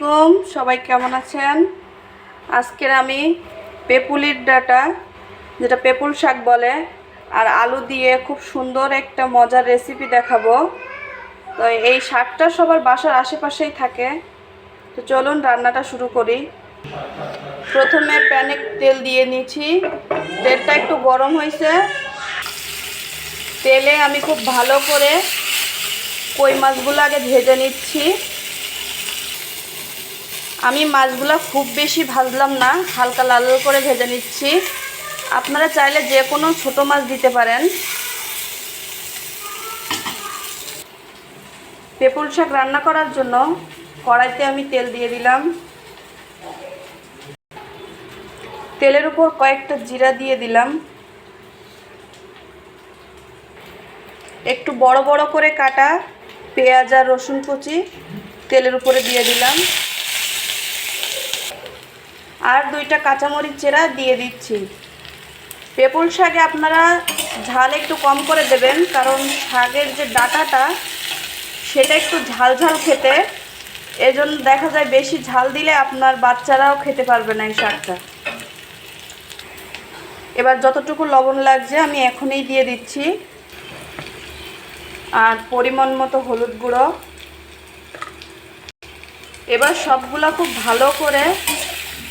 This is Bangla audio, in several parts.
আলাইকুম, সবাই কেমন আছেন? আজকের আমি পেপুলির ডাঁটা, যেটা পেপুল শাক বলে, আর আলু দিয়ে খুব সুন্দর একটা মজার রেসিপি দেখাবো। তো এই শাকটা সবার বাসার আশেপাশেই থাকে। তো চলুন রান্নাটা শুরু করি। প্রথমে প্যানে তেল দিয়ে নিয়েছি। তেলটা একটু গরম হয়েছে। তেলে আমি খুব ভালো করে কই মাছগুলো আগে ভেজে নিচ্ছি। আমি মাছগুলো খুব বেশি ভাজলাম না, হালকা লাল করে ভেজে নিচ্ছি। আপনারা চাইলে যে কোনো ছোট মাছ দিতে পারেন। পেপুল শাক রান্না করার জন্য কড়াইতে আমি তেল দিয়ে দিলাম। তেলের উপর কয়েকটা জিরা দিয়ে দিলাম। একটু বড় বড় করে কাটা পেঁয়াজ আর রসুন কুচি তেলের উপরে দিয়ে দিলাম। আর 2টা কাঁচামরিচ চেরা দিয়ে দিচ্ছি। পেপুল শাকে আপনারা ঝাল একটু কম করে দেবেন, কারণ শাকের যে ডাঁটাটা সেটা একটু ঝাল ঝাল খেতে, এজন্য দেখা যায় বেশি ঝাল দিলে আপনার বাচ্চারাও খেতে পারবে না এই শাকটা। এবার যতটুকু লবণ লাগছে আমি এখনই দিয়ে দিচ্ছি, আর পরিমাণ মতো হলুদ গুঁড়ো। এবার সবগুলো খুব ভালো করে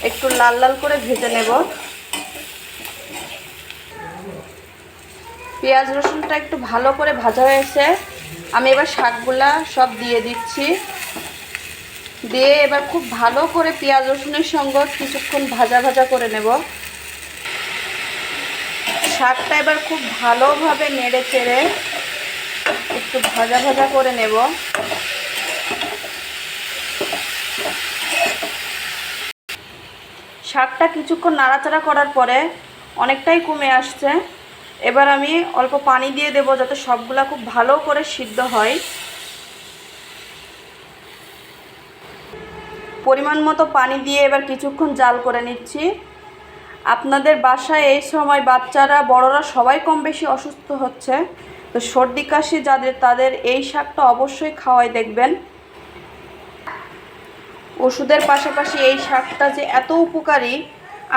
একটু লাল লাল করে ভেজে নেব। পেঁয়াজ রসুনটা একটু ভালো করে ভাজা হয়েছে। আমি এবার শাকগুলা সব দিয়ে দিচ্ছি। দিয়ে এবার খুব ভালো করে পেঁয়াজ রসুনের সঙ্গে কিছুক্ষণ ভাজা ভাজা করে নেব। শাকটা এবার খুব ভালোভাবে নেড়ে চেড়ে একটু ভাজা ভাজা করে নেব। শাকটা কিছুক্ষণ নাড়াচাড়া করার পরে অনেকটাই কমে আসছে। এবার আমি অল্প পানি দিয়ে দেব, যাতে সবগুলা খুব ভালো করে সিদ্ধ হয়। পরিমাণ মতো পানি দিয়ে এবার কিছুক্ষণ জাল করে নিচ্ছি। আপনাদের বাসায় এই সময় বাচ্চারা বড়রা সবাই কম বেশি অসুস্থ হচ্ছে, তো সর্দি কাশি যাদের তাদের এই শাকটা অবশ্যই খাওয়াই দেখবেন। ওষুধের পাশাপাশি এই শাকটা যে এত উপকারী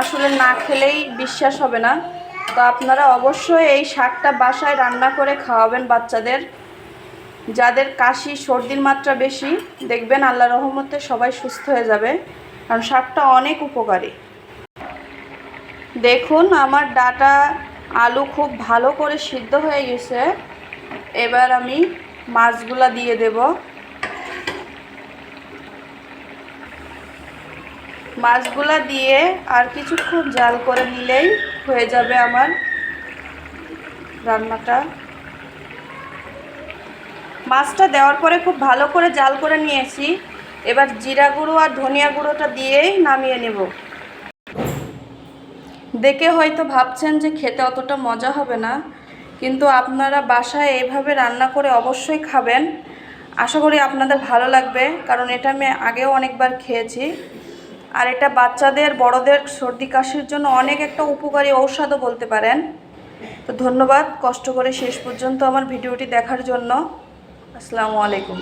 আসলে না খেলেই বিশ্বাস হবে না। তো আপনারা অবশ্যই এই শাকটা বাসায় রান্না করে খাওয়াবেন বাচ্চাদের। যাদের কাশি সর্দির মাত্রা বেশি, দেখবেন আল্লাহর রহমতে সবাই সুস্থ হয়ে যাবে, কারণ শাকটা অনেক উপকারী। দেখুন আমার ডাঁটা আলু খুব ভালো করে সিদ্ধ হয়ে গেছে। এবার আমি মাছগুলা দিয়ে দেব। মাছগুলা দিয়ে আর কিছুক্ষণ জাল করে নিলেই হয়ে যাবে আমার রান্নাটা। মাছটা দেওয়ার পরে খুব ভালো করে জাল করে নিয়েছি। এবার জিরা গুঁড়ো আর ধনিয়া গুঁড়োটা দিয়েই নামিয়ে নেব। দেখে হয়তো ভাবছেন যে খেতে অতটা মজা হবে না, কিন্তু আপনারা বাসায় এইভাবে রান্না করে অবশ্যই খাবেন। আশা করি আপনাদের ভালো লাগবে, কারণ এটা আমি আগেও অনেকবার খেয়েছি। আর এটা বাচ্চাদের বড়দের সর্দি কাশির জন্য অনেক একটা উপকারী ঔষধও বলতে পারেন। তো ধন্যবাদ কষ্ট করে শেষ পর্যন্ত আমার ভিডিওটি দেখার জন্য। আসসালামু আলাইকুম।